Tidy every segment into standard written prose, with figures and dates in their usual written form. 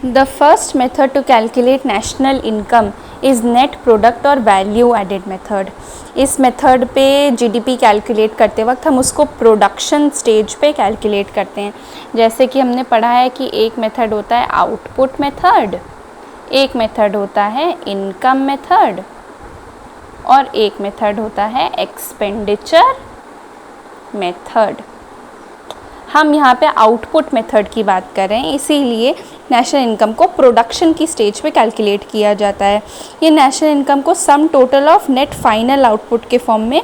The first method to calculate national income is net product और value added method. इस method पे GDP calculate करते वक्त हम उसको प्रोडक्शन स्टेज पे कैलकुलेट करते हैं। जैसे कि हमने पढ़ा है कि एक मेथड होता है आउटपुट मेथड, एक मेथड होता है इनकम मेथड और एक मेथड होता है एक्सपेंडिचर मेथड। हम यहाँ पे आउटपुट मेथड की बात कर रहे हैं, इसीलिए नेशनल इनकम को प्रोडक्शन की स्टेज पे कैलकुलेट किया जाता है। ये नेशनल इनकम को sum total of net final output के फॉर्म में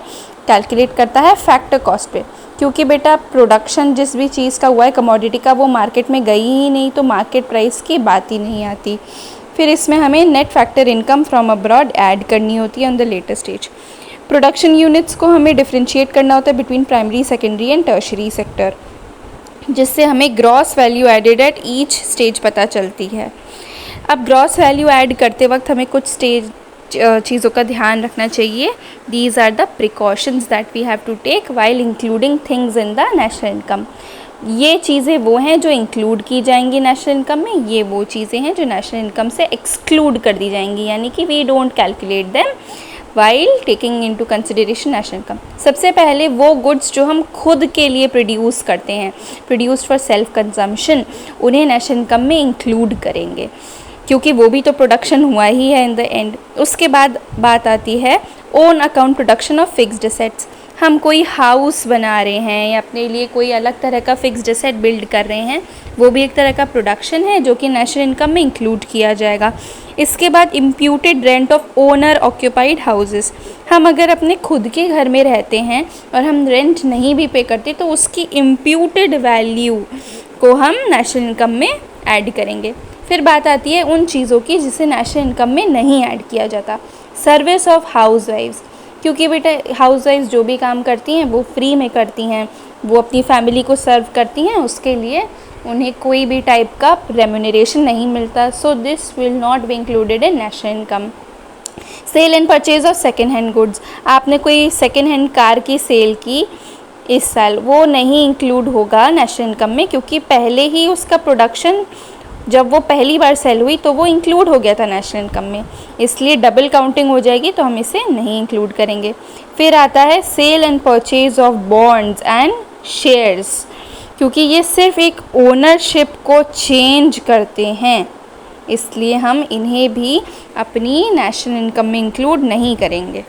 कैलकुलेट करता है फैक्टर कॉस्ट पे, क्योंकि बेटा प्रोडक्शन जिस भी चीज़ का हुआ है कमोडिटी का, वो मार्केट में गई ही नहीं तो मार्केट प्राइस की बात ही नहीं आती। फिर इसमें हमें net factor income from abroad add करनी होती है on the latter stage. Production units को हमें डिफ्रेंशिएट करना होता है between primary, secondary and tertiary sector, जिससे हमें gross value added at each stage पता चलती है। अब ग्रॉस वैल्यू ऐड करते वक्त हमें कुछ चीज़ों का ध्यान रखना चाहिए। These are the precautions that we have to take while including things in the national income. ये चीज़ें वो हैं जो इंक्लूड की जाएंगी नेशनल इनकम में, ये वो चीज़ें हैं जो नेशनल इनकम से एक्सक्लूड कर दी जाएंगी, यानी कि we don't calculate them while taking into consideration national income. सबसे पहले वो गुड्स जो हम खुद के लिए प्रोड्यूस करते हैं, प्रोड्यूस फॉर सेल्फ कंजम्पशन, उन्हें नेशनल इनकम में इंक्लूड करेंगे, क्योंकि वो भी तो प्रोडक्शन हुआ ही है इन द एंड। उसके बाद बात आती है own account production of fixed assets. हम कोई हाउस बना रहे हैं या अपने लिए कोई अलग तरह का फिक्स्ड एसेट बिल्ड कर रहे हैं, वो भी एक तरह का प्रोडक्शन है जो कि नेशनल इनकम में इंक्लूड किया जाएगा। इसके बाद imputed rent of owner occupied houses. हम अगर अपने खुद के घर में रहते हैं और हम रेंट नहीं भी पे करते तो उसकी इम्प्यूटेड वैल्यू को हम नेशनल इनकम में ऐड करेंगे। फिर बात आती है उन चीज़ों की जिसे नेशनल इनकम में नहीं ऐड किया जाता। सर्विस ऑफ हाउस वाइफ्स, क्योंकि बेटा हाउस वाइफ्स जो भी काम करती हैं वो फ्री में करती हैं, वो अपनी फैमिली को सर्व करती हैं, उसके लिए उन्हें कोई भी टाइप का रेम्यूनरेशन नहीं मिलता। So this will not be included in national income. Sale and purchase of second hand goods. आपने कोई सेकेंड हैंड कार की सेल की इस साल, वो नहीं इंक्लूड होगा नेशनल इनकम में, क्योंकि पहले ही उसका प्रोडक्शन जब वो पहली बार सेल हुई तो वो इंक्लूड हो गया था नेशनल इनकम में, इसलिए डबल काउंटिंग हो जाएगी, तो हम इसे नहीं इंक्लूड करेंगे। फिर आता है sale and purchase of bonds and shares, क्योंकि ये सिर्फ एक ओनरशिप को चेंज करते हैं, इसलिए हम इन्हें भी अपनी नेशनल इनकम में इंक्लूड नहीं करेंगे।